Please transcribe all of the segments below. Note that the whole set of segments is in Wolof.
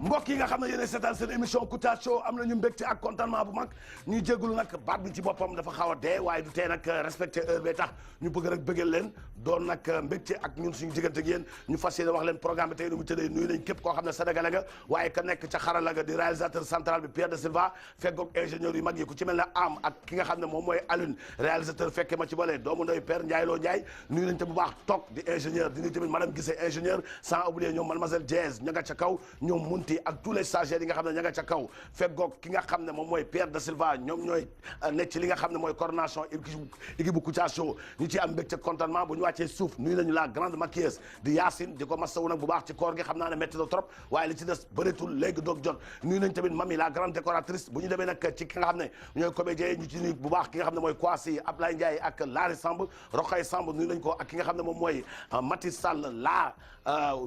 mbokk yi nga xam ne yéen a seetaan seen émission Kouthia Show am nañu mbégte ak contentement bu mag ñuy jégalu nag baat bi ci boppam dafa xaw a dee waaye du tee nag respecté heure bee tax ñu bëgg rek bëggal leen doon nag mbégte ak ñun suñu diggante ak yéen ñu fas yéene wax leen programme bi tey nu mu tëddee nuyu nañ képp koo xam ne sénégalais nga waaye ka nekk ca xarala ga di réalisateur central bi Pierre de Silva fekkoog ingénieur yu mag yi ku ci mel ne am ak ki nga xam ne moom mooy Alioune réalisateur fekke ma ci boole doomu ndoy Père Ndiaye Lo Ndiaye nuyu nañ te bu baax toog di ingénieur di nuyu tamit madame Guissé ingénieur sans oublier ñoom mademoiselle Diaz ña nga ca kaw ñoom Munti ak tous les stagiaires yi nga xam ne ña nga ca kaw fekkoog ki nga xam ne moom mooy Pierre de Silva ñoom ñooy nekk ci li nga xam ne mooy coordination équipe bu Kouthia Show ñu ci am mbégte contentement bu ñu wàccee suuf nuyu nañu la grande maquilleuse di Yacine di ko masawu nag bu baax ci koor gi xam naa ne métti na trop waaye li ci des bëreetul léegi doog jot nuyu nañ tamit mami la grande décoratrice bu ñu demee nag ci ki nga xam ne ñooy comédien yi ñu ci nuyu bu baax ki nga xam ne mooy Kwasi Ablaye Ndiaye ak Lari Samb Rokhaya Samb nuyu nañ ko ak ki nga xam ne moom mooy Mati Sall la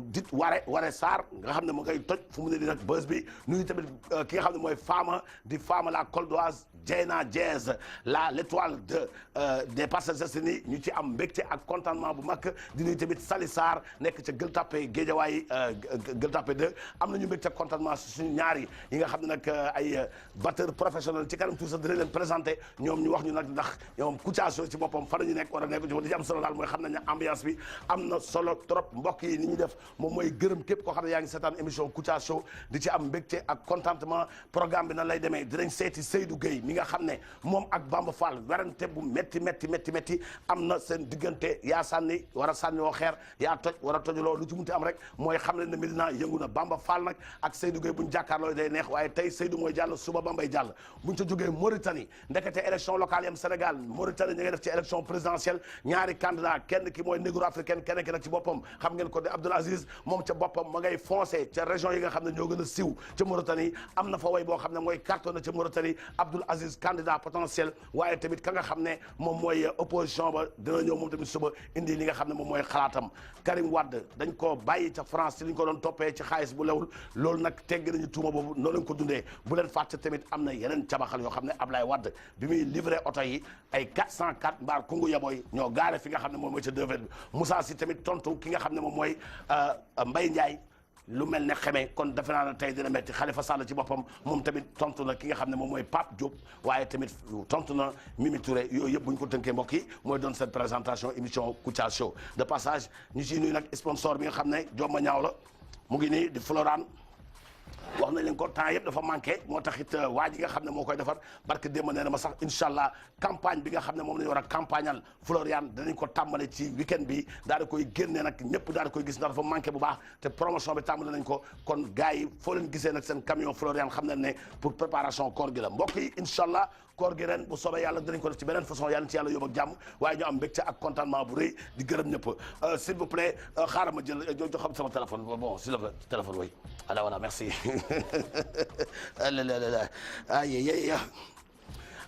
dit Ware Sarr nga xam ne mu ngay toj fu mu ne di nag buzz bi nuyu tamit ki nga xam ne mooy Fama di Fama la Coldoise Dieyna Diaz l'étoile des Parcelles Assainies ñu ci am mbégte ak contentement bu mag di nuyu tamit Sali Sarr nekk ca Gueule Tapée Guédiawaye Gueule Tapée 2 am nañu mbégte contentement suñu ñaari yi nga xam ne nag ay batteur professionnel ci kanam tout ça dina leen présenté ñoom ñu wax ñu nag ndax ñoom Kouthia Show ci boppam fa la ñu nekk war a nekk ci am solo daal mooy xam nañ ne ambiance bi am na solo trop mbokk yi ni ñuy def moom mooy gërëm képp koo xam ne yaa ngi seetaan émission Kouthia Show di ci am mbégte ak contentement programme bi nan lay demee dinañ seeti Seydou Gueye mi nga xam ne moom ak Bamba Fall werante bu métti am na seen diggante yaa sànni war a sànni woo xeer yaa toj war a tojuloo lu ci munti am rek mooy xam leen ne Medina yëngu na Bamba Fall nag ak Seydou Gueye buñ jàkkaarloo day neex waaye tey Seydou mooy jàll suba Bambay jàll buñ ca jógee Mauritanie ndekete élection locale yam Sénégal Mauritanie ñu ngi def ci élection présidentielle ñaari candidat kenn ki mooy négro africaine kenn ki nag ci boppam xam ngeen ko de Abdoul Aziz moom ca boppam ma ngay foncé ca région yi nga xam ne ñoo gën a siiw ca Mauritanie am na fa way boo xam ne mooy cartonné ca Mauritanie Abdoul Aziz candidat potentiel waaye tamit ka nga xam ne moom mooy opposition ba dina ñëw moom tamit suba indi li nga xam ne moom mooy xalaatam Karim Wade dañ ko bàyyi ca France ci li ñu ko doon toppee ci xaalis bu lewul loolu nag tegg nañu tuuma boobu noonu lañ ko dundee bu leen fàtte tamit am na yeneen cabaxal yoo xam ne Ablaye Wade bi muy livré oto yi ay 404 mbaar kungu yaboy ñoo gaare fi nga xam ne moom mooy ca devlet bi Moussa Sy tamit tontu ki nga xam ne moom mooy Mbaye Ndiaye lu mel ne xamee kon defe naa ne tey dina metti Khalifa Sall ci boppam moom tamit tontu na ki nga xam ne moom mooy Pape Diop waaye tamit tontu na Mimi Touré yooyu yëpp bu ñu ko tënkee mbokk yi mooy doon cette présentation émission Kouthia Show de passage ñu ciy nuyu nag sponsor bi nga xam ne Jomma Ñaaw la mu ngi nii di Florane wax nañ leen ko temps yëpp dafa manqué moo tax it waa ji nga xam ne moo koy defar barke démb nee na ma sax incha allah campagne bi nga xam ne moom la ñu war a campagnal Florian danañ ko tàmbale ci weekend bi daal di koy génnee nag ñëpp daal di koy gis ndax dafa manqué bu baax te promotion bi tàmbale nañ ko kon gars yi foo leen gisee nag seen camion Florian xam nañ ne pour préparation koor gi la mbokk yi incha allah koor gi ren bu soobee yàlla dinañ ko def ci beneen façon yàlla ci yàlla yóbbu ak jàmm waaye ñu am mbégte ak contentement bu rëy di gërëm ñëpp s'il vous plaît xaaral ma jël jox xam sama téléphone bon s'il vous plaît téléphone oui voilà voilà merci ayi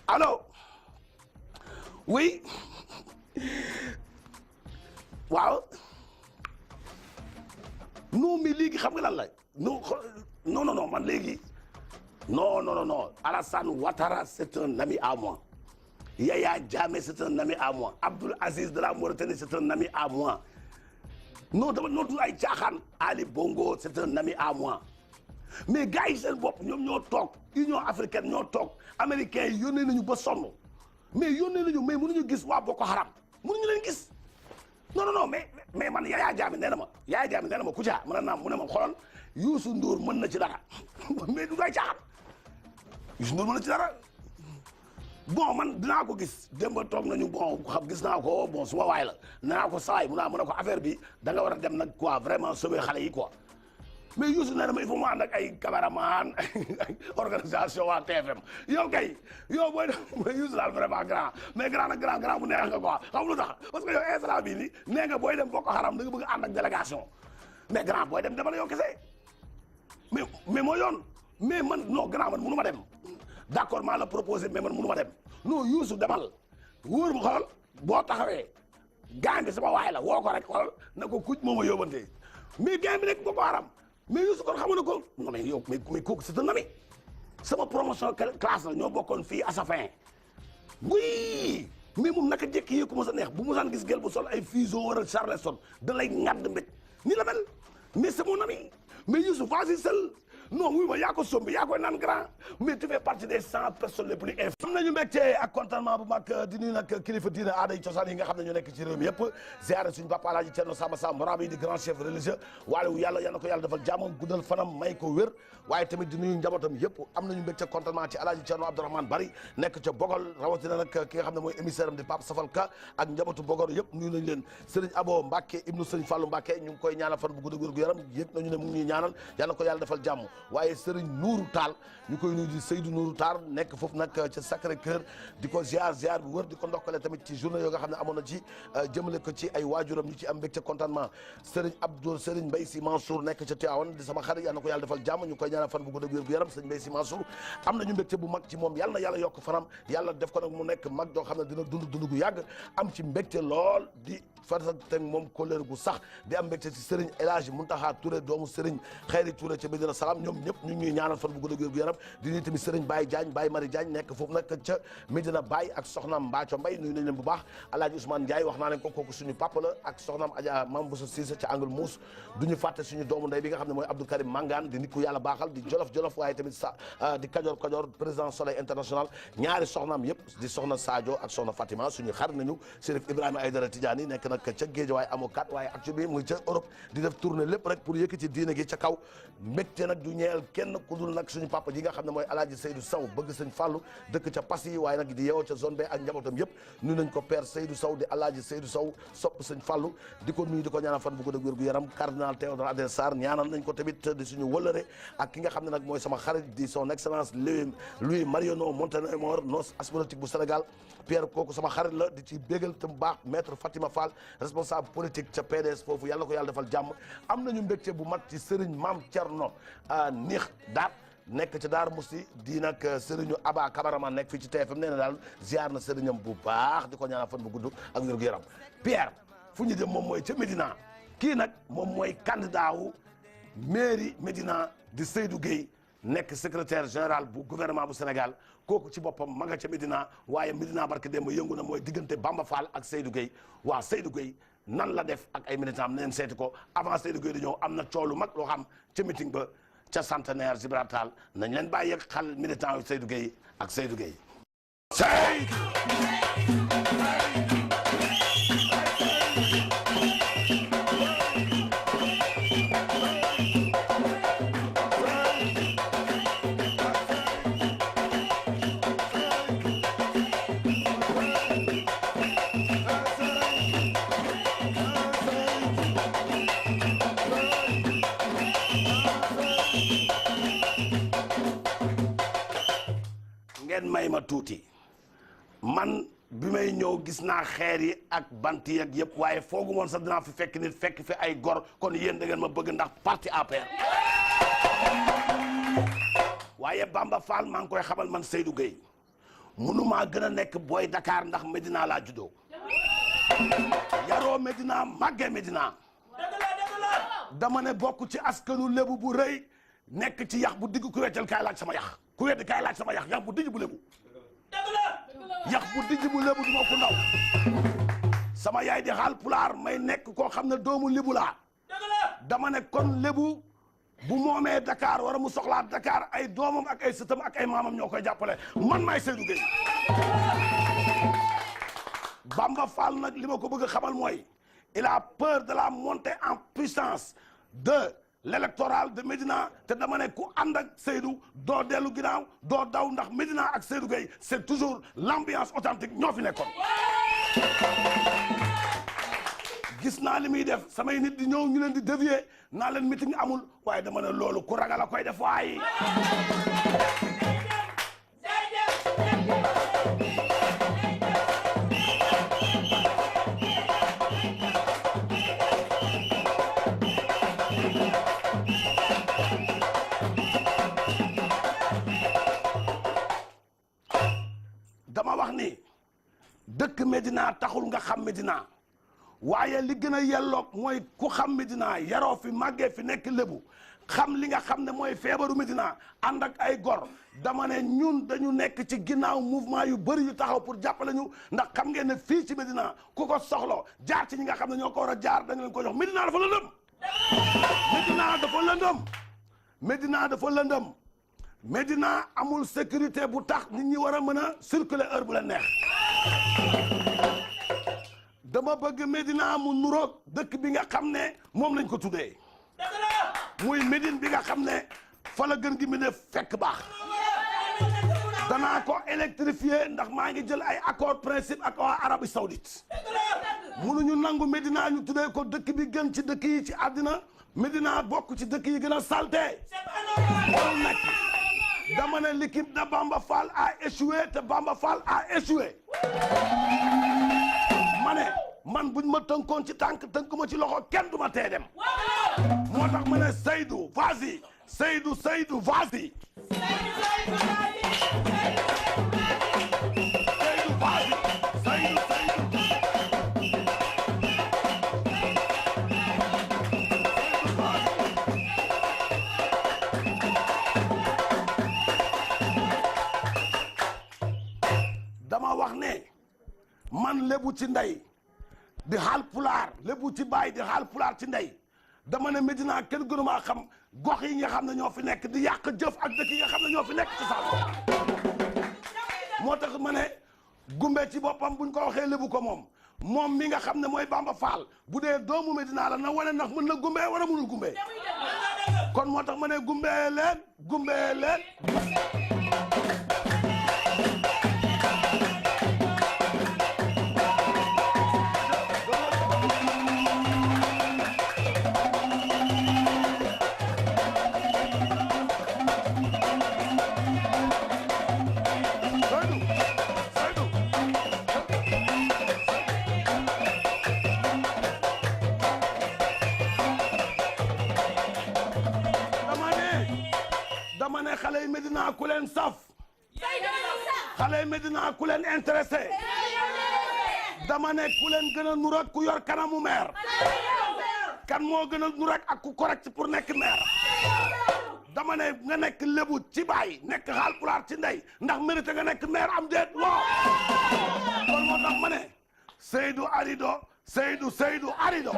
allô oui waaw non mais léegi xam nga lan la non man léegi non Alassane Ouattara c'est un ami à moi Yaya Jammeh c'est un ami à moi Abdoul Aziz de la Mauritanie c'est un ami à moi non dama nootul ay caaxaan Ali Bongo c'est un ami à moi mais gars yi seen bopp ñoom ñoo toog Union africaine ñoo toog américains yi yónnee nañu ba sonn mais yónnee nañu mais mënuñu gis waa Boko Haram mënuñu leen gis non mais man Yaya Jammeh nee na ma Kouthia mën naa mu ne ma xoolal Youssou Ndour mën na ci dara mais du day caaxaan Youssou Ndour mën na ci dara bon man dinaa ko gis démb toog nañu bon xam gis naa ko bon suma waay la naa ko saay mu ne ko affaire bi da nga war a dem nag quoi vraiment sauver xale yi quoi mais Youssou nee na ma il faut mu ànd ak ay caméraman ay organisation waa TFM yow kay yow booy def Youssou daal vraiment grand mais grand bu neex nga quoi xam lu tax parce que yow instant bii nii nee nga booy dem Boko Haram da nga bëgg ànd ak délégation mais grand booy dem demal yow kese mais moo yoon mais man non grand man mënu ma dem d'accord maa la proposé mais man mënu ma dem non Youssou demal wóor ma xool boo taxawee gaañ bi sama waay la woo ko rek xool na ko kuc moo ma yóbbante mais gaañ bi nekk Boko Haram mais Youssou kon xam nga ko non mais yow mais kooku c'est un ami sama promotion classe la ñoo bokkoon fii à sa fin oui mais moom naka jekk yee ko mos a neex bu mosaan gis gel bu sol ay fuseau wala Charleston da lay ngadd mbéj ni la mel mais c'est mon ami mais Youssou vas-y seul non wuy ma yaa ko sombi yaa koy naan grand mais tu fais partie des 100 personnes les plus influentes. am nañu mbégte ak contentement bu mag di nuyu nag kilifa diine aada yi cosaan yi nga xam ne ñu nekk ci réew mi yëpp ziare suñu papa Alaaji Cerno Samba Sam Morabi di grand chef religieux waale wu yàlla yal na ko yàlla defal jàmm guddal fanam may ko wér waaye tamit di nuyu njabootam yëpp am nañu mbégte contentement ci Alaaji Cerno Abdourahmane Bari nekk ca Bogol rawatina nag ki nga xam ne mooy émissaire am di Pape Safal Ka ak njabootu Bogol yëpp nuyu nañu leen Serigne Abo Mbacke ibnu Serigne Fallou Mbacke ñu ngi koy ñaanal fan bu gudd wér gu yaram yëg nañu ne mu ngi ñuy ñaanal yal na ko yàlla defal jàmm waaye Serigne Nourou Tall ñu koy nuyu di Seydou Nourou Tall nekk foofu nag ca Sacré Cœur di ko ziar bu wër di ko ndokkale tamit ci journée yoo nga xam ne amoon na ci jëmale ko ci ay waajuram ñu ci am mbégte contentement Serigne Abdou Serigne Mbaye Sy Mansour nekk ca Tivaouane di sama xarit yal na ko yàlla defal jàmm ñu koy ñaanal fan bu gudd wér gu yaram Serigne Mbaye Sy Mansour am nañu mbégte bu mag ci moom yal na yàlla yokk fanam yàlla def ko nag mu nekk mag doo xam ne dina dund gu yàgg am ci mbégte lool di farata moom kóllëre gu sax di am mbégte ci Serigne El Hadji Mountakha Touré doomu Serigne Khayri Touré ca Medina Salaam ñoom ñëpp ñu ñuy ñaanal fan bu gudd gu yaram di nuyu tamit Serigne Baye Diagne Baye Marie Diagne nekk foofu nag ca Medina Baye ak soxnaam Mbaaco Mbaye nuyu nañ leen bu baax Alaaji Ousmane Ndiaye wax naa leen ko kooku suñu papa la ak soxnaam Adja Mam Bousso Cissé ca Angle Mousse duñu fàtte suñu doomu ndey bi nga xam ne mooy Abdou Karim Mangane di nit ku yàlla baaxal di jolof waaye tamit di Kajoor président Soleil international ñaari soxnaam yëpp di soxna Sadio ak soxna Fatima suñu xarit nañu Chérif Ibrahima Aïdara Tidiane nekk nag ca Guédiawaye amoo kat waaye actuellement muy ca Europe di def tournée lépp rek pour yëkkati diine gi ca kaw mbégte nag du ñeel kenn ku dul nag suñu papa ji nga xam ne mooy Alaaji Seydou Sow bëgg sëñ Fallou dëkk ca Passy waaye nag di yeewoo ca zone B ak njabootam yëpp nuyu nañ ko père Seydou Sow di Alaaji Seydou Sow sopp sëñ Fallou di ko nuyu di ko ñaanal fan bu gudd ak wér gu yaram cardinal Théodore Adrien Sarr ñaanal nañ ko tamit di suñu wëlëre ak ki nga xam ne nag mooy sama xarit di son excellence Louis Mariano Monténémor nos politique bu Sénégal Pierre kooku sama xarit la di ci bégal te mu baax maître Fatima Fall responsable politique ca PDS foofu yàlla ko yàlla defal jàmm am nañu mbégte bu mat ci Serigne Mame Thierno Nix Daat nekk ca Daar Musti di nag Serigne Aba Camaraman nekk fii ci TFM nee na daal ziar na Serignam bu baax di ko ñaanal fan bu gudd ak wér gu yaram Pierre fu ñu dem moom mooy ca Médina kii nag moom mooy candidat wu mairie Médina di Seydou Gueye nekk secrétaire général bu gouvernement bu Sénégal kooku ci boppam ma nga ca Médina waaye Médina barke démb yëngu na mooy diggante Bamba Fall ak Seydou Gueye waa Seydou Gueye nan la def ak ay militants am neen seeti ko avant Seydou Gueye di ñëw am na coow lu mag loo xam ca meeting ba ca centenaire Gibraltar nañ leen bàyyi ak xal militants yu Seydou Gueye ak Seydou Gueye. may ma tuuti man bi may ñëw gis naa xeer yi ak bant yi ak yëpp waaye foogu moon sax dinaa fi fekk nit fekk fi ay gor kon yéen da ngeen ma bëgg ndax parti APR waaye Bamba Fall maa ngi koy xamal man Seydou Gueye mënumaa gën a nekk booy Dakar ndax Médina laa juddoo yaroo Médina màggee Médina dama ne bokk ci askanu lébu bu rëy nekk ci yax bu digg ku weccel kaay laaj sama yax ku weddi kaay laaj sama yax bu dijj bu lébu yax bu dijj bu lébu du ma ko ndaw sama yaay di xaal pulaar may nekk koo xam ne doomu lébu laa dama ne kon lébu bu moomee Dakar wara mu soxlaa Dakar ay doomam ak ay sëtam ak ay maamam ñoo koy jàppale man maay Seydou Gueye Bamba Fall nag li ma ko bëgg a xamal mooy il a peur de la montée en puissance de l'électoral de Médina te dama ne ku ànd ak Seydou doo dellu ginnaaw doo daw ndax Médina ak Seydou Gueye c'est toujours l'ambiance authentique ñoo fi nekkoon gis naa li muy def samay nit di ñëw ñu leen di dévier naa leen meeting amul waaye dama ne loolu ku ragal a koy def waaye dama wax ni dëkk Médina taxul nga xam Médina waaye li gën a yelloog mooy ku xam Médina yaroo fi màggee fi nekk lébu xam li nga xam ne mooy feebaru Médina ànd ak ay gor dama ne ñun dañu nekk ci ginnaaw mouvement yu bëri yu taxaw pour jàppale ñu ndax xam ngeen ne fii ci Médina ku ko soxlo jaar ci ñi nga xam ne ñoo ko war a jaar dañu leen ko jox Médina dafa lëndëm Médina dafa lëndëm Médina dafa lëndëm Médina amul sécurité bu tax nit ñi war a mën a circuler heure bu la neex dama bëgg Médina mu nuroog dëkk bi nga xam ne moom lañ ko tuddee muy Médine bi nga xam ne fa la gën gi mu ne fekk baax danaa ko électrifier ndax maa ngi jël ay accord principe ak waa Arabie Saoudite mënuñu nangu Médina ñu tuddee ko dëkk bi gën ci dëkk yi ci àddina Médina bokk ci dëkk yi gën a salté loolu nag dama ne l'équipe de Bamba Fall a échoué te Bamba Fall a échoué ma ne man buñ ma tënkoon ci tànk tënk ma ci loxo kenn du ma tee dem moo tax ma ne Seydou vas-y Seydou vas-y dama wax ne man lébu ci ndey di xaal pulaar lébu ci baay di xaal pulaar ci ndey dama ne Médina kenn gënu maa xam gox yi nga xam ne ñoo fi nekk di yàq jëf ak dëkk yi nga xam ne ñoo fi nekk ci sax moo tax ma ne gumbe ci boppam buñ ko waxee lébu ko moom mi nga xam ne mooy Bamba Fall bu dee doomu Médina la na wane ndax mën na gumbe wala mënul gumbe kon moo tax ma ne gumbe leen dama ne xale yi Médina ku leen saf xale yi Médina ku leen intéressé dama ne ku leen gën a nur ak ku yor kanamu maire kan moo gën a nur ak ku correct pour nekk maire dama ne nga nekk lébu ci baay nekk Haalpulaar ci ndey ndax mérite nga nekk maire am déet waaw kon moo tax ma ne Seydou Arido Seydou Arido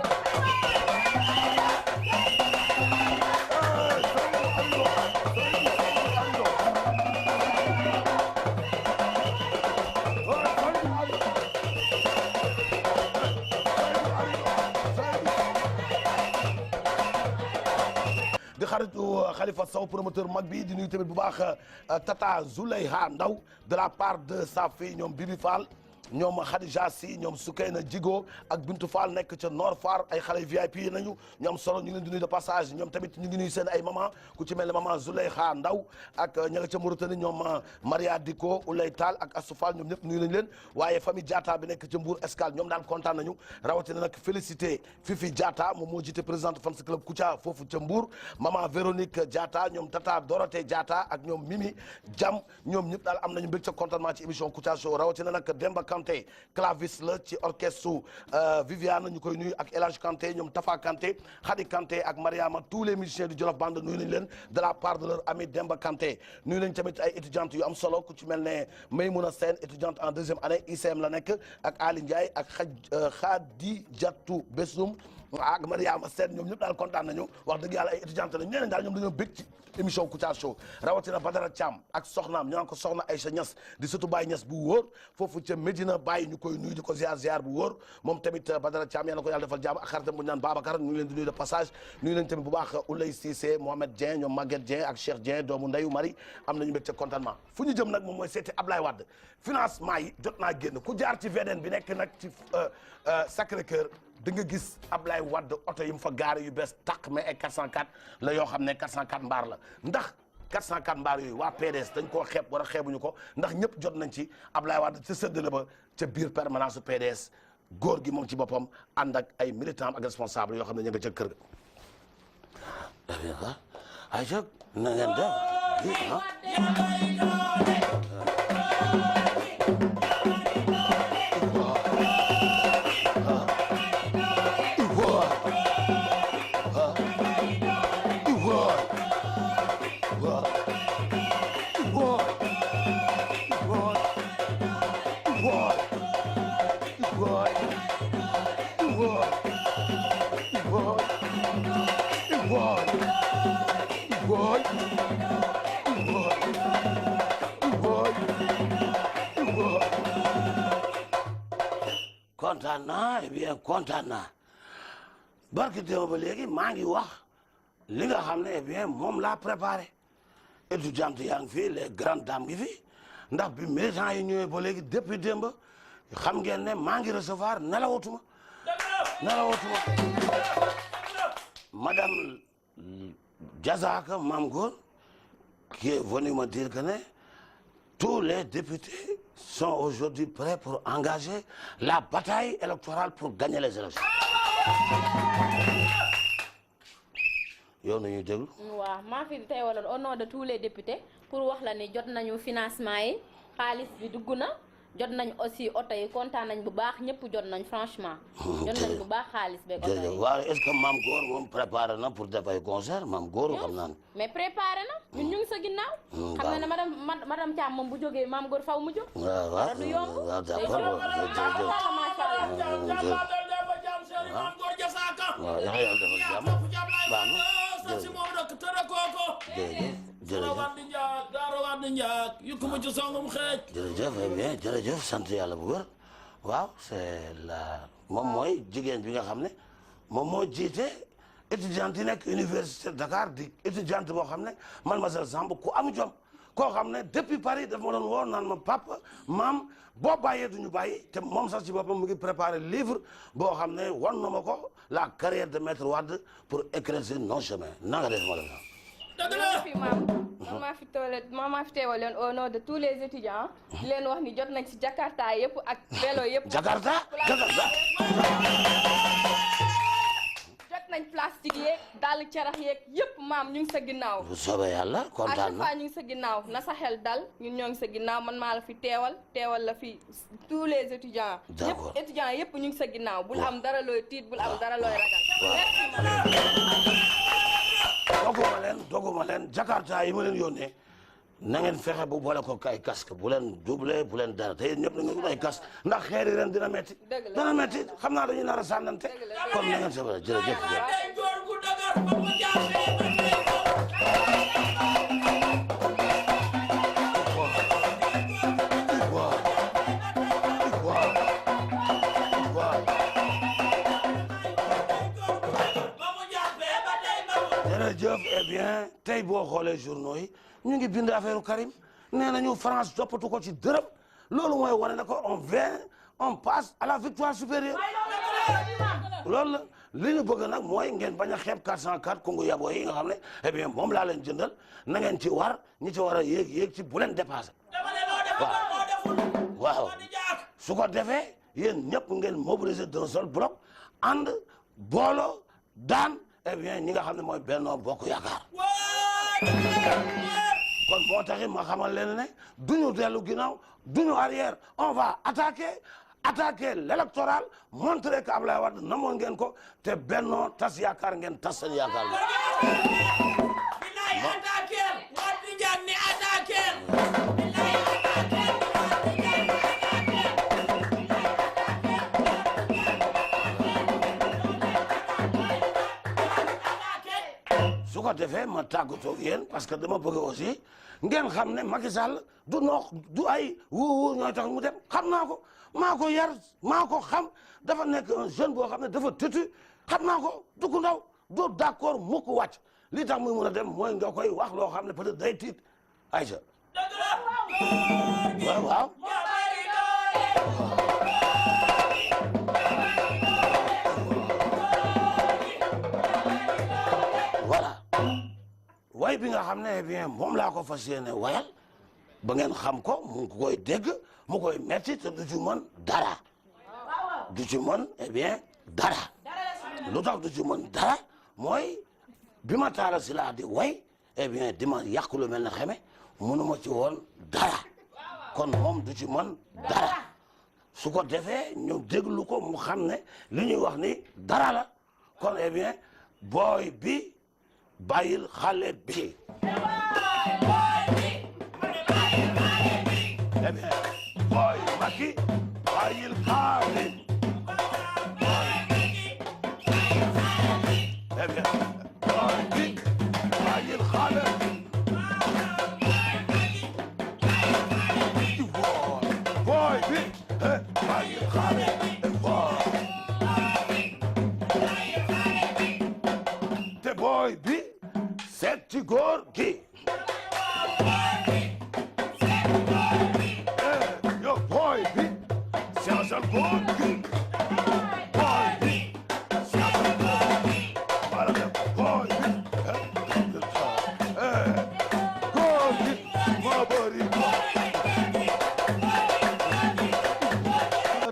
di xaritu Khalifa Sow promoteur mag bi di nuyu tamit bu baax Tata Zuleyha Ndaw de la part de sa fille ñoom Bibi Fall ñoom Khadija Si ñoom Soukeyna Jigo ak Bintu Fall nekk ca Nord Foire ay xale VIP nañu ñoom solo ñu ngi leen di nuyu de passage ñoom tamit ñu ngi nuyu seen ay maman ku ci mel ne maman Zuleyha Ndaw ak ña nga ca Mauritanie ñoom Maria Diko Oulay Tall ak Assou Fall ñoom ñëpp nuyu nañu leen waaye famille Diatta bi nekk ca Mbour Escale ñoom daal kontaan nañu rawatina nag félicité Fifi Diatta moom moo jiite présidente fans club Kouthia foofu ca Mbour maman Véronique Diatta ñoom Tata Dorothée Diatta ak ñoom Mimi Jam ñoom ñëpp daal am nañu mbég ca contentement ci émission Kouthia Show rawatina nag Demba Kanté clavis la ci orchestre su Viviane ñu koy nuyu ak El Hadj Kanté ñoom Tafa Kanté Khady Kanté ak Mariama tous les musiciens du Jolof Band nuyu nañ leen de la part de leur ami Demba Kanté nuyu nañ tamit ay étudiantes yu am solo ku ci mel ne Maymouna Sène étudiante en deuxième année ICM la nekk ak Ali Ndiaye ak Khadijatou Bessoum ak Mariama Sène ñoom ñëpp daal kontaan nañu wax dëgg yàlla ay étudiantes lañu ñeneen daal ñoom dañoo bég ci émission Kouthia Show rawatina Badara Thiam ak soxnaam ñu naan ko soxna Aïcha Niass di surtout Baye Niass bu wóor foofu ca Medina Baye ñu koy nuyu di ko ziar bu wóor moom tamit Badara Thiam yal na ko yàlla defal jàmm ak xaritam bu ñu naan Babacar ñu ngi leen di nuyu de passage nuyu leen tamit bu baax Oulay Cissé Mohamed Dieng ñoom Maguette Dieng ak Cheikh Dieng doomu ndeyu Marie am nañu mbég ca contentement fu ñu jëm nag moom mooy seeti Ablaye Wade financement yi jot naa génn ku jaar ci VDN bi nekk nag ci Sacré-Cœur da nga gis Ablaye Wade oto yi mu fa gaare yu bees tàq mais ay 404 la yoo xam ne 404 mbaar la ndax 404 mbaar yooyu waa PDS dañ koo xeeb war a xeebuñu ko ndax ñëpp jot nañ ci Ablaye Wade ca séddale ba ca biir permanence su PDS góor gi moom ci boppam ànd ak ay militants ak responsable yoo xam ne ñu nga ca kër ga. ayca na ngeen boy kontaan naa eh bien kontaan naa barki démb ba léegi maa ngi wax li nga xam ne eh bien moom laa préparé étudiante yaa ngi fi les grandes dames ngi fi ndax bi militants yi ñëwee ba léegi depuis démb xam ngeen ne maa ngi recevoir nelawatuma madame Diazaka Mame Gor qui est venue me dire que tous les députés sont aujourd'hui prêts pour engager la bataille électorale pour gagner les élections. yow nañuy déglu. waaw maa fi teewaloon au nom de tous les députés pour wax la ni jot nañu financement yi xaalis bi dugg na jot nañ aussi oto yi kontaan nañ bu baax ñëpp jot nañ franchement. jot nañ bu baax xaalis beeg oto yi. waaw est-ce que Mame Gor moom préparé na pour def ay concert Mame Gor xam naa ne. mais préparé na ñun ñu ngi sa ginnaaw. xam nga ne madame Thiam moom bu jógee Mame Gor faw mu jóg. waaw waaw du yomb. waaw d'accord waaw jërëjëf eh bien jërëjëf sant yàlla bu wér waaw c'est la moom mooy jigéen bi nga xam ne moom moo jiite étudiante yi nekk université Dakar di étudiante boo xam ne mademoiselle Samb ku am jom koo xam ne depuis Paris daf ma doon woo naan ma papa maam boo bàyyee duñu bàyyi te moom sax ci boppam mu ngi préparé livre boo xam ne wan na ma ko la carrière de maître Wade pour éclaircir nos chemins na nga def ma maa fi teewal leen au nom de tous les étudiants di leen wax ni jot nañ ci Jakarta yëpp ak vélo yëpp. Jakarta jot nañ plastique yeeg dàll carax yeeg yëpp maam ñu ngi sa ginnaaw. bu soobee yàlla kontaan na à chaque fois ñu ngi sa ginnaaw na sa xel dal ñun ñoo ngi sa ginnaaw man maa la fi teewal la fi tous les étudiants. d'accord ñëpp étudiants yëpp ñu ngi sa ginnaaw. bul am dara looy tiit bul am dara looy ragal. doguma leen Jakarta yi ma leen yónnee na ngeen fexe bu boole ko ay casque bu leen doublé bu leen dara te yéen ñëpp na ngeen ay casque ndax xeeri ren dina metti dina metti xam naa dañu nar a sànnante kon na ngeen sebra jërëjëf jërëjëf eh bien tey boo xoolee journaux yi ñu ngi bind affaire Karim nee nañu France toppatu ko ci dërëm loolu mooy wane ne ko on passe à la victoire supérieure loolu la li ñu bëgg nag mooy ngeen bañ a xeeb 404 Congo yaboo yi nga xam ne eh bien moom laa leen jëndal na ngeen ci war ñi ci war a yéeg ci bu leen dépassé waaw su ko defee yéen ñëpp ngeen mobiliser d'un seul bloc ànd booloo daan eh bien ñi nga xam ne mooy Benno Bokk Yaakaar kon moo taxit ma xamal leen ne duñu dellu ginnaaw duñu arrière on va attaquer l'électoral montrer que Ablaye Wade namoon ngeen ko te Benno tas yaakaar ngeen tas seen yaakaar su ko defee ma tàggatoo ak yéen parce que dama bëgg aussi ngeen xam ne Macky Sall du ay wu ñooy tax mu dem xam naa ko maa ko yar maa ko xam dafa nekk un jeune boo xam ne dafa tëtu xam naa ko du ko ndaw du d'accord mukk wàcc li tax muy mun a dem mooy nga koy wax loo xam ne peut-être day tiit Aïcha waaw way bi nga xam ne eh bien moom laa ko fas yéene wayal ba ngeen xam ko mu ngi koy dégg mu koy metti te du ci mën dara du ci mën eh bien dara lu tax du ci mën dara mooy bi ma taala si laa di way eh bien di ma yàq lu mel ne xeme mënuma ci woon dara kon moom du ci mën dara su ko defee ñu déglu ko mu xam ne li ñuy wax ni dara la kon eh bien booy bi bàyyil xale bi eh bien booy Macky bàyyil xale eh bien booy bi bàyyil xale booy bi bàyyil xale yo boy bi Sergent boy bi boy bi Sergent boy bi wala boy bi góor gi moo bëri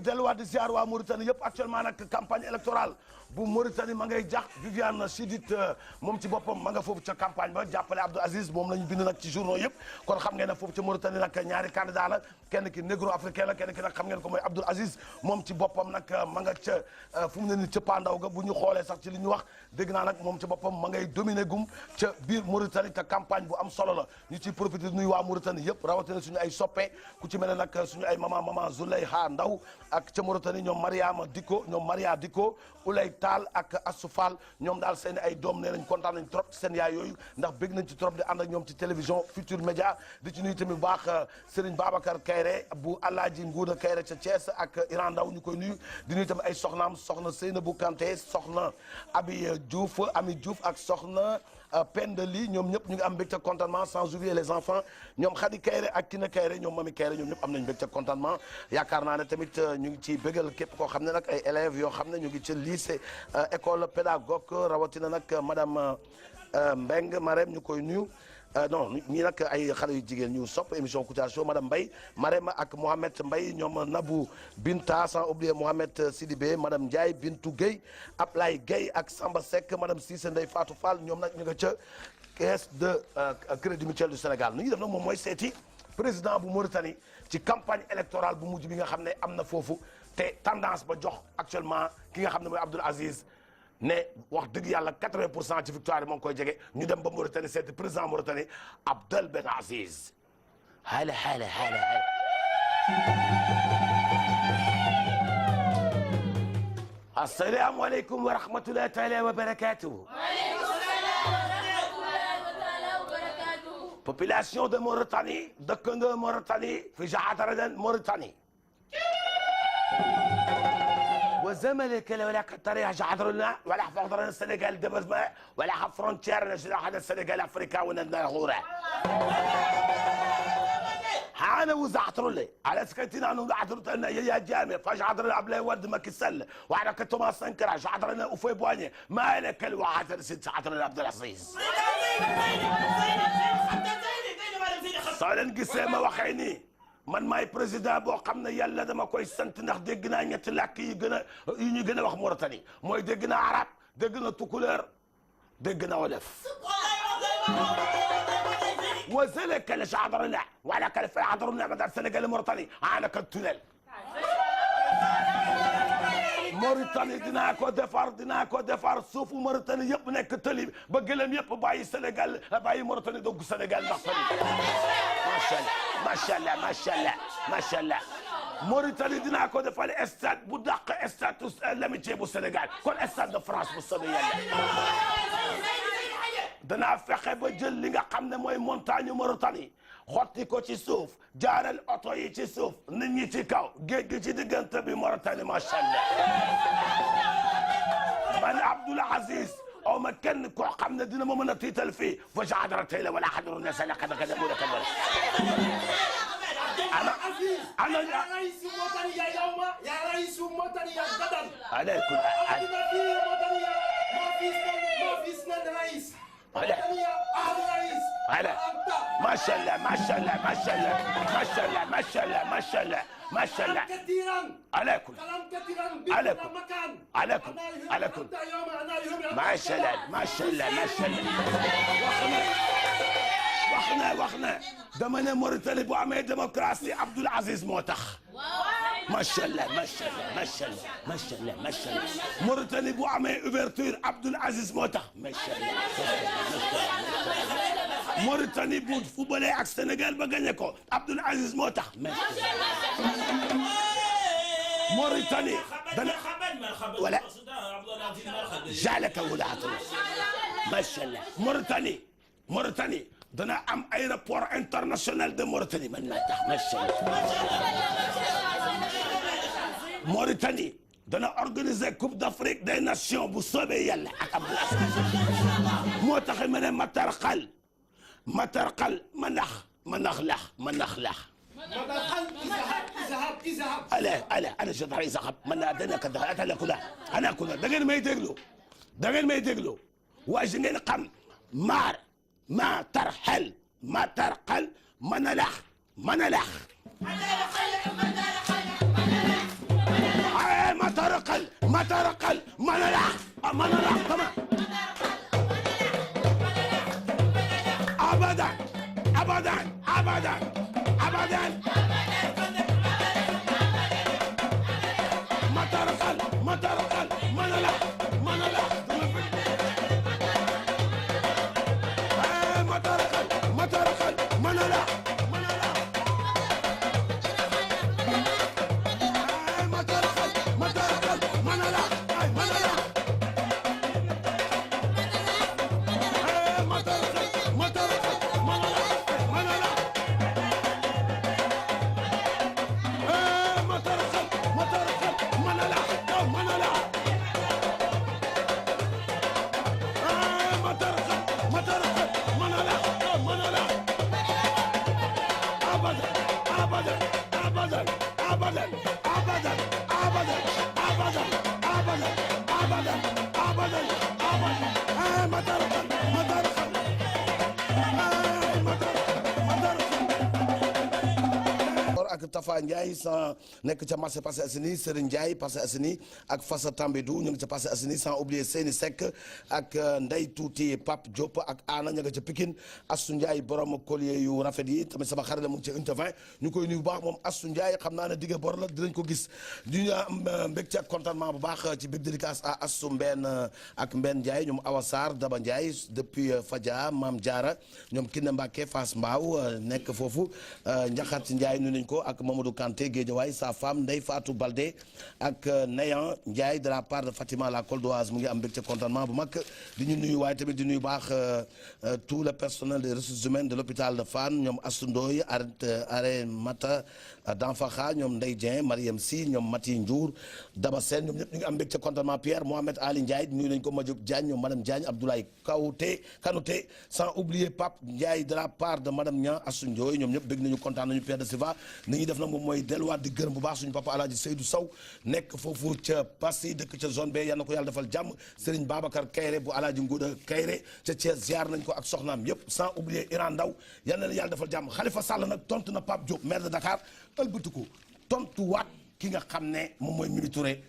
delluwaat di ziar waa Mauritanie yëpp actuellement nag campagne électorale bu Mauritanie ma ngay jax Viviane Chidid moom ci boppam ma nga foofu ca campagne ba jàppale Abdou Aziz moom la ñu bind nag ci journaux yëpp kon xam ngeen ne foofu ca Mauritanie nag ñaari candidat la kenn ki négro africain la kenn ki nag xam ngeen ko mooy Abdou Aziz moom ci boppam nag ma nga ca fu mu ne ni ca pandaw ga bu ñu xoolee sax ci li ñu wax dégg naa nag moom ci boppam ma ngay dominer gum ca biir Mauritanie te campagne bu am solo la ñu ciy profité nuyu waa Mauritanie yëpp rawatina suñu ay soppe ku ci mel ne nag suñu ay maman Zuleyha Ndaw ak ca Mauritanie ñoom Mariama Diko ñoom Maria Diko Ulay Taal ak Assou Fall ñoom daal seen ay doom nee nañ kontaan nañ trop ci seen yaay yooyu ndax bëgg nañ ci trop di ànd ak ñoom ci télévision Futur Média di ci nuyu tamit bu baax Serigne Babacar Kayre bu Alaaji Nguuda Kayre ca Thiès ak Iran Ndaw ñu koy nuyu di nuyu tamit ay soxnaam soxna Seynabou Kanté soxna Abi Diouf Ami Diouf ak soxna Penda Ly ñoom ñëpp ñu ngi am mbégte contentement sans oublier les enfants ñoom Khady Kayre ak Kina Kayre ñoom Mami Kayre ñoom ñëpp am nañ mbégte contentement yaakaar naa ne tamit ñu ngi ciy bégal képp koo xam ne nag ay élèves yoo xam ne ñu ngi ci lycée école pédagogue rawatina nag madame Mbeng Marème ñu koy nuyu non ñii nag ay xale yu jigéen ñu sopp émission Kouthia Show madame Mbaye Marème ak Mohamed Mbaye ñoom Nabou Binta sans oublier Mohamed Sidibé madame Ndiaye Bintou Gueye Ablaye Gueye ak Samba Seck madame Cissé Ndeye Fatou Fall ñoom nag ñu nga ca caisse de crédit mutuel du Sénégal nu ñuy def nag moom mooy seeti président bu Mauritanie ci campagne électorale bu mujj bi nga xam ne am na foofu te tendance ba jox actuellement ki nga xam ne mooy Abdoul Aziz ne wax dëgg yàlla 80% ci victoire yi moo ngi koy jege ñu dem ba Mauritanie seeti président Mauritanie Abdel Ben Aziz hala hala hala hala assalaamu aleykum wa rahmatullahi taala wa barakatuh population de Mauritanie dëkk nga Mauritanie fi jaadaradan Mauritanie وزملك ولا قطري جعدرنا ولا حفظنا السنغال دبرما ولا فرونتير نجد هذا السنغال افريكا ونغورا انا وزعت لي على سكتنا انه عذرت لنا يا جامع فجعدرنا عبله ود ما كسل وعلى كتما سنكر جعدرنا وفي بواني ما لك الوعد ست عذرنا عبد العزيز صالن قسامه وخيني man maay président boo xam ne yàlla dama koy sant ndax dégg naa ñetti làkk yi ñu gën a wax Mauritanie mooy dégg naa arab dégg na tukulóor dégg na wolof وذلك اللي شعرنا ولا كان في عذرنا بدل السنغال الموريتاني انا كنت تونل Mauritanie dinaa ko defar suufu Mauritanie yëpp nekk tëli ba gëlëm yëpp bàyyi Sénégal bàyyi Mauritanie dugg Sénégal ndax tëli macha allah macha allah macha allah Mauritanie dinaa ko defal stade bu dàq stade l'amitié bu Sénégal kon stade de France bu soobee yàlla danaa fexe ba jël li nga xam ne mooy montagne Mauritanie xotti ko ci suuf jaaral oto yi ci suuf nit ñi ci kaw géej gi ci diggante bi Mauritanie macha allah man Abdoul Aziz aw ma kenn koo xam ne dina ma mën a tiital fii fa jaadara tey la wala xadaru ne sa la xada xada mu rekal ana يا رئيس وطني يا يوم يا رئيس وطني يا غدا عليكم ما في وطني ما في سند رئيس وطني أهل رئيس على ما شاء الله ما شاء الله ما شاء الله ما شاء الله ما شاء الله ما شاء الله ما شاء الله كثيرا عليكم كلام كثيرا عليكم مكان عليكم عليكم ما شاء الله ما شاء الله ما شاء الله waxna dama ne Mauritanie bu amee démocratie Abdoul Aziz moo tax macha allah macha allah macha allah macha allah macha allah Mauritanie bu amee ouverture Abdoul Aziz moo tax macha allah Mauritanie bu footballé ak Sénégal ba gagné ko Abdoul Aziz moo tax macha allah Mauritanie dana wala jalaka wulaatu macha allah Mauritanie dana am aéroport international de Mauritanie man maa tax macha allah Mauritanie dana organiser Coupe d'Afrique des Nations bu soobee yàlla ak Abdoul Aziz moo tax ma ne Matar Xal ma tarqal ma nax ma nax lax ma nax lax ana shadar izahab man dana ka ana kula da ngeen may déglu waaye si ngeen xam maar ma tarxal ma tarqal ma nalax ma tarqal ma nalax kama abadan ma tarqal ma nalax ak Tafa Ndiaye sans nekk ca marché Parcelles Assainies Serigne Ndiaye Parcelles Assainies ak Fassa Tambédou ñu ngi ca Parcelles Assainies sans oublier Seyni Seck ak Ndey Tuuti Pape Diop ak Ana ñu ngi ca Pikine Assou Ndiaye borom collier yu rafet yi tamit sama xarit la mu ngi ca unité 20 ñu koy nuyu bu baax moom Assou Ndiaye xam naa ne digge bor la dinañ ko gis ñu am mbégte ak contentement bu baax ci big dédicace à Assou Mbène ak Mbène Ndiaye ñoom Awa Sarr Daba Ndiaye depuis Fadia Mame Diarra ñoom Kiné Mbacké Fass Mbao nekk foofu Njaxat Ndiaye nu nañ ko ak Mamadou Kanté Guédiawaye sa femme Ndeye Fatou Baldé ak Nayan Ndiaye de la part de Fatima la Coldoise mu ngi am mbégte contentement bu mag di ñu nuyu waaye tamit di nuyu baax tout le personnel des ressources humaines de l'hôpital de Fann ñoom Astou Ndoye Are Mata Danfakha ñoom Ndeye Dieng Mariam Sy ñoom Mati Ndiour Daba Sène ñoom ñëpp ñu ngi am mbégte contentement Pierre Mohamed Ali Ndiaye nuyu nañ ko Madiop Diagne ñoom madame Diagne Abdoulaye Kanouté sans oublier Pape Ndiaye de la part de madame Niang Astou Ndoye ñoom ñëpp bëgg nañu kontaan nañu Pierre de Silva ni ñuy def nag moom mooy delluwaat di gërëm bu baax suñu papa Alaaji Seydou Sow nekk foofu ca Passy dëkk ca zone B yal na ko yàlla defal jàmm Serigne Babacar Kayre bu Alaaji Ngouda Kayre ca Thiès ziar nañ ko ak soxnaam yëpp sans oublier Iran Ndaw yal na leen yàlla defal jàmm Khalifa Sall nag tontu na Pape Diop maire de Dakar ëlbatiku tontuwaat ki nga xam ne moom mooy Mimi Touré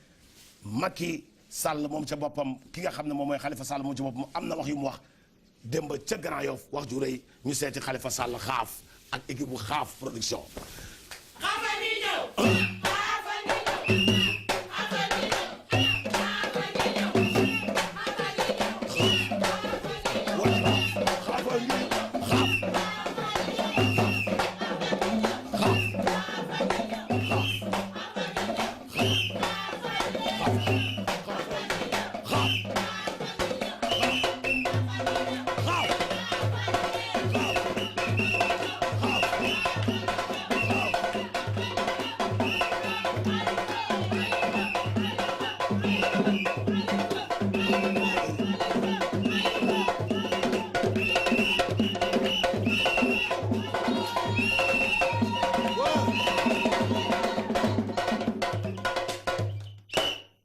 Macky Sall moom ca boppam ki nga xam ne moom mooy Khalifa Sall moom ca boppam am na wax yu mu wax démb ca Grand Yoff wax ju rëy ñu seeti Khalifa Sall xaaf ak équipe bu xaaf production.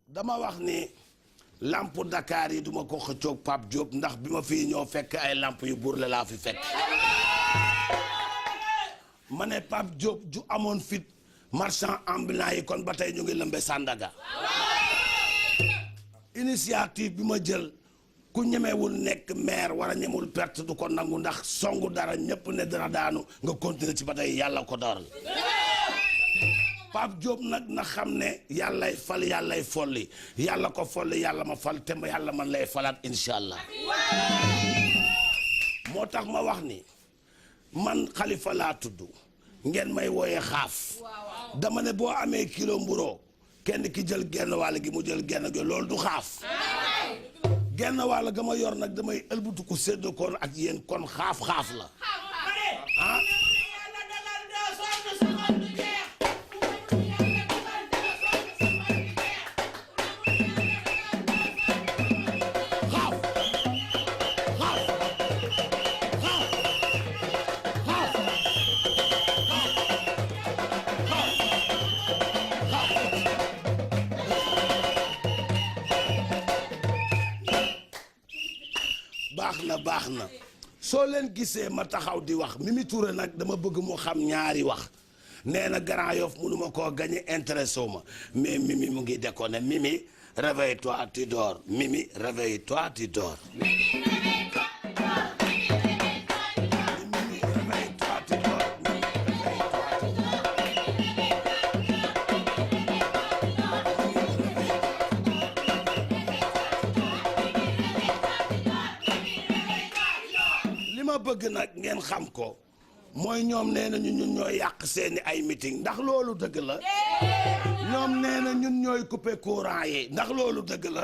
dama wax ni lampe Dakar yi duma ko xëccoog Pape Diop ndax bi ma fii ñoo fekk ay lampe yu buur la laa fi fekk ma ne Pape Diop ju amoon fit marchand ambulant yi kon ba tey ñu ngi lëmbe Sandaga initiative bi ma jël ku ñemewul nekk maire war a ñemewul perte du ko nangu ndax songu dara ñëpp ne dara daanu nga continuer ci ba tey yàlla ko dooral Pape Diop nag na xam ne yàllay fal yàllay folli yàlla ko folli yàlla ma fal te yàlla man lay falaat incha allah moo tax ma wax ni man Khalifa laa tudd ngeen may wooyee xaaf dama ne boo amee kilo mburoo kenn ki jël genn wàll gi mu jël genn gi loolu du xaaf genn wàll ga ma yor nag damay ëlbatu ko séddoo koon ak yéen kon xaaf la ah baax na soo leen gisee ma taxaw di wax Mimi Touré nag dama bëgg mu xam ñaari wax nee na Grand Yoff mënuma koo gagné intéressé wu ma mais Mimi mu ngi déconné Mimi réveille-toi tu dors Mimi réveille-toi tu dors. bëgg nag ngeen xam ko mooy ñoom nee na ñun ñooy yàq seeni ay meeting ndax loolu dëgg la ñoom nee na ñun ñooy couper courant yi ndax loolu dëgg la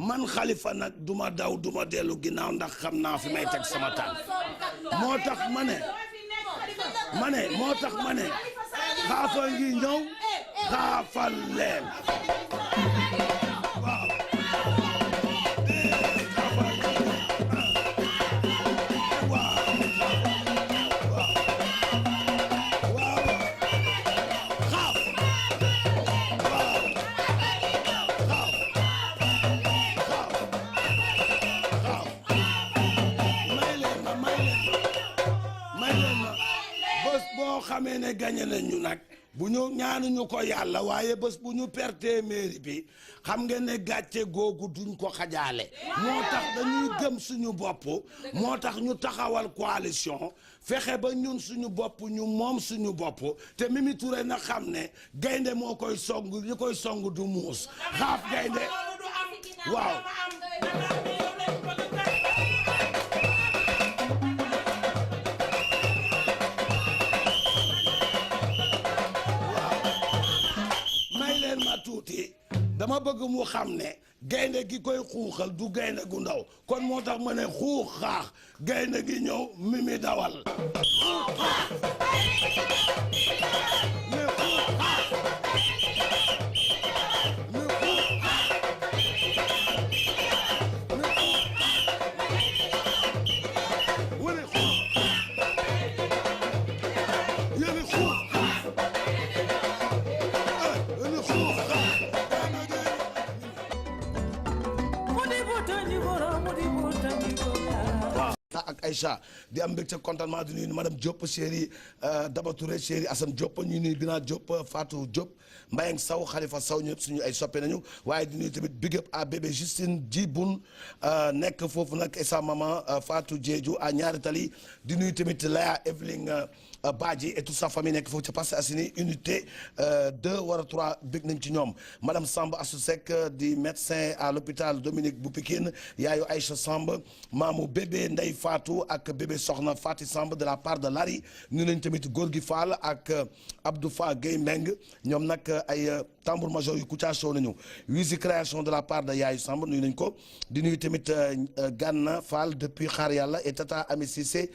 man Khalifa nag duma daw duma dellu ginnaaw ndax xam naa fi may teg sama tànk moo tax ma ne xaafa ngi ñëw xaafal leen waaw xamee ne gagné nañu nag bu ñu ñaanuñu ko yàlla waaye bés bu ñu perte mairie bi xam ngeen ne gàcce googu duñ ko xajaale moo tax dañuy gëm suñu bopp moo tax ñu taxawal coalition fexe ba ñun suñu bopp ñu moom suñu bopp te Mimi Touré na xam ne gaynde moo koy song li koy song du muus xaaf gaynde waaw tuuti dama bëgg mu xam ne gaynde gi koy xuuxal du gaynde gu ndaw kon moo tax ma ne xuux xaax gaynde gi ñëw Mimi dawal ak Aïcha di am mbégte contentement di nuyu madame Diop chéri Daba Touré chéri Assane Diop ñu nuyu Bina Diop Fatou Diop Mbayang Sow Khalifa Sow ñëpp suñu ay soppe nañu waaye di nuyu tamit big up à bébé Justine Djiboun nekk foofu nag et sa maman Fatou Diédhiou à Ñaari Tali di nuyu tamit Léa Evelyne Badji et toute sa famille nekk foofu ca Parcelles Assainies unité 2 wala 3 bég nañ ci ñoom madame Samb Assou Seck di médecin à l'hôpital Dominique bu Pikine yaayu Aïcha Samb maamu bébé Ndey Fatou ak bébé Soxna Fati Samb de la part de Lari ñu nañ tamit Gorgui Fall ak Abdou Fa Gueye Meng ñoom nag ay tambour major yu Kouthia Show nañu Wizi création de la part de Yaayu Samb nuyu nañ ko di nuyu tamit Ganna Fall depuis Xaar Yàlla et Tata Ami Cissé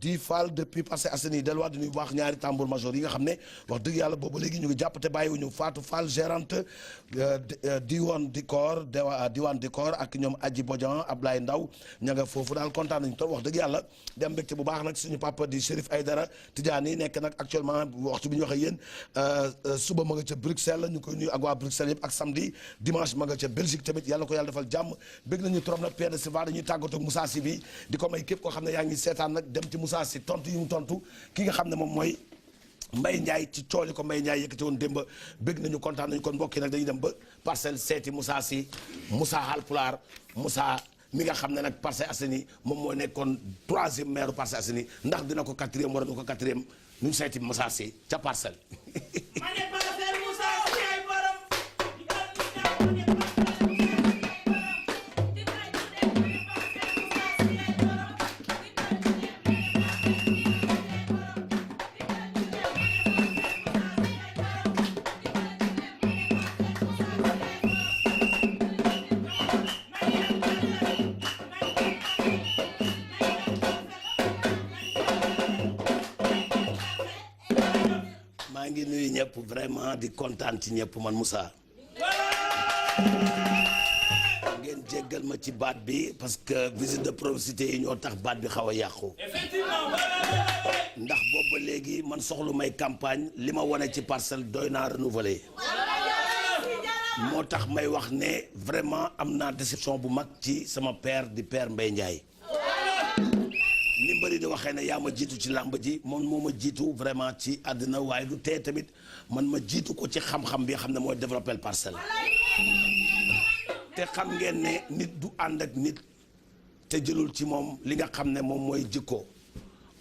di Fall depuis Parcelles Assainies delluwaat di nuyu bu baax ñaari tambour major yi nga xam ne wax dëgg yàlla boobu léegi ñu ngi jàpp te bàyyiwuñu Fatou Fall gérante diwaan décor ak ñoom Adji Bodian Ablaye Ndaw ña nga foofu daal kontaan nañu trop wax dëgg yàlla di am mbégte bu baax nag suñu papa di Chérif Aïdara Tidiane nekk nag actuellement waxtu bi ñu waxee yéen suba ma nga ca Bruxelles ñu koy nuyu ak waa Bruxelles yëpp ak samedi dimanche ma nga ca Belgique tamit yàlla ko yàlla defal jàmm bëgg nañu trop nag Pierre de Silva dañuy tàggatoo ak Moussa Sy bi di ko may képp koo xam ne yaa ngi seetaan nag dem ci Moussa Sy tontu yi mu tontu ki nga xam ne moom mooy Mbaye Ndiaye ci cooli ko Mbaye Ndiaye yëkkati woon démb bëgg nañu kontaan nañu kon mbokk yi nag dañuy dem ba Parcelles seeti Moussa Sy Moussa Halpulaar Moussa mi nga xam ne nag Parcelles Assainies moom moo nekkoon 3e maire Parcelles Assainies ndax dina ko 4e wala du ko 4e ñu seeti Moussa Sy ca Parcelles. maa ngi nuyu ñëpp vraiment di kontaan ci ñëpp man Moussa ngeen jéggal ma ci baat bi parce que visite de proximité yi ñoo tax baat bi xaw a yàqu ndax boobu ba léegi man soxlu may campagne li ma wane ci parcelle doy naa renouveler moo tax may wax ne vraiment am naa déception bu mag ci sama père di père Mbaye Ndiaye ni mbëri di waxee ne yaa ma jiitu ci làmb ji moom moo ma jiitu vraiment ci àddina waaye du tee tamit man ma jiitu ko ci xam-xam bi xam ne mooy développer Parcelles te xam ngeen ne nit du ànd ak nit te jëlul ci moom li nga xam ne moom mooy jikko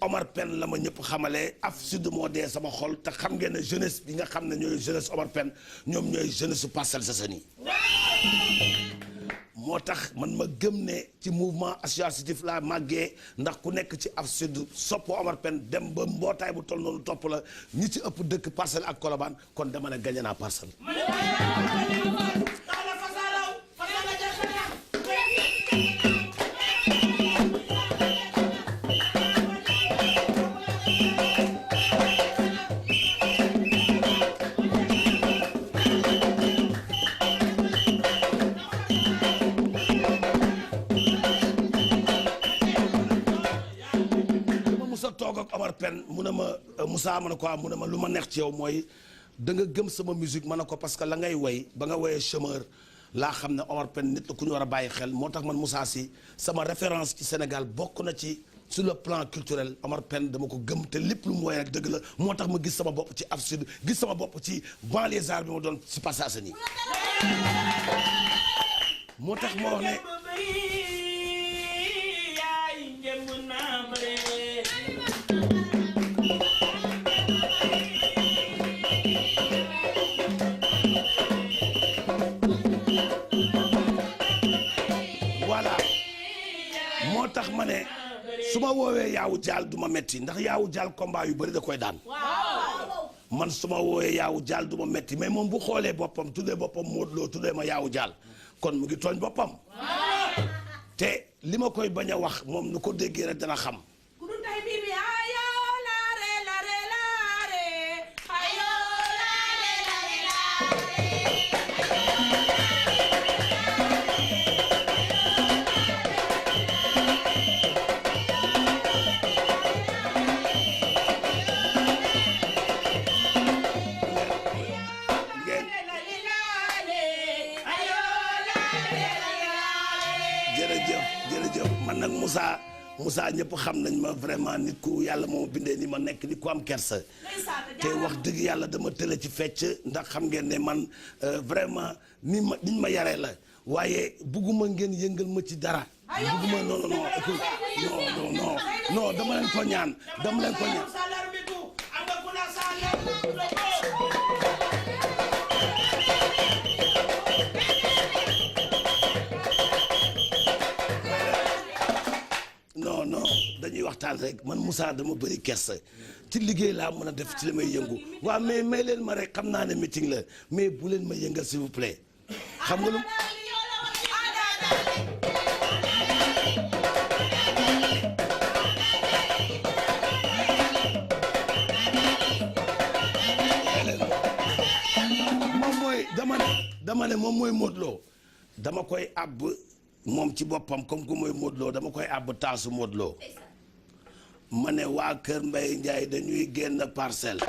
Omar Pène la ma ñëpp xamalee af sud moo dee sama xol te xam ngeen ne jeunesse bi nga xam ne ñooy jeunesse Omar Pène ñoom ñooy jeunesse su Parcelles Assainies moo tax man ma gëm ne ci mouvement associatif laa màggee ndax ku nekk ci af sud sopp Omar Pène dem ba mbootaay bu toll noonu topp la ñi ci ëpp dëkk Parcelles ak Colobane kon dama ne gañe naa Parcelles toog ak Omar Pène mu ne ma Moussa ma ne ko mu ne ma lu ma neex ci yow mooy da nga gëm sama musique ma ne ko parce que la ngay woy ba nga woyee chômeur laa xam ne Omar Pène nit la ku ñu war a bàyyi xel moo tax man Moussa Sy sama référence ci Sénégal bokk na ci sur le plan culturel Omar Pène dama ko gëm te lépp lu mu woy rek dëgg la moo tax ma gis sama bopp ci af sud gis sama bopp ci banlieusards bi ma doon ci Parcelles Assainies moo tax ma wax ne moo tax ma ne su ma woowee yaawu jaal du ma metti ndax yaawu jaal combat yu bëri da koy daan man su ma woowee yaawu jaal du ma metti mais moom bu xoolee boppam tuddee boppam Modou Lo tuddee ma yaawu jaal kon mu ngi tooñ boppam te li ma koy bañ a wax moom nu ko déggee rek dana xam jërëjëf man nag Moussa ñëpp xam nañ ma vraiment nit ku yàlla moo bindee ni ma nekk nit ku am kersa te wax dëgg yàlla dama tële ci fecc ndax xam ngeen ne man vraiment niñ ma yaree la waaye bugguma ngeen yëngal ma ci dara bugguma non dama leen ko ñaan non dañuy waxtaan rek man Moussa dama bëri kersa ci liggéey laa mën a def ci li may yëngu waaw mais may leen ma rek xam naa ne meeting la mais bu leen ma yëngal s'il vous plaît xam nga lu moom mooy dama ne moom mooy Modou Lo dama koy àbb moom ci boppam comme que mooy Modou Lo dama koy àbb taasu Modou Lo ma ne waa Kër Mbaye Ndiaye dañuy génn Parcelles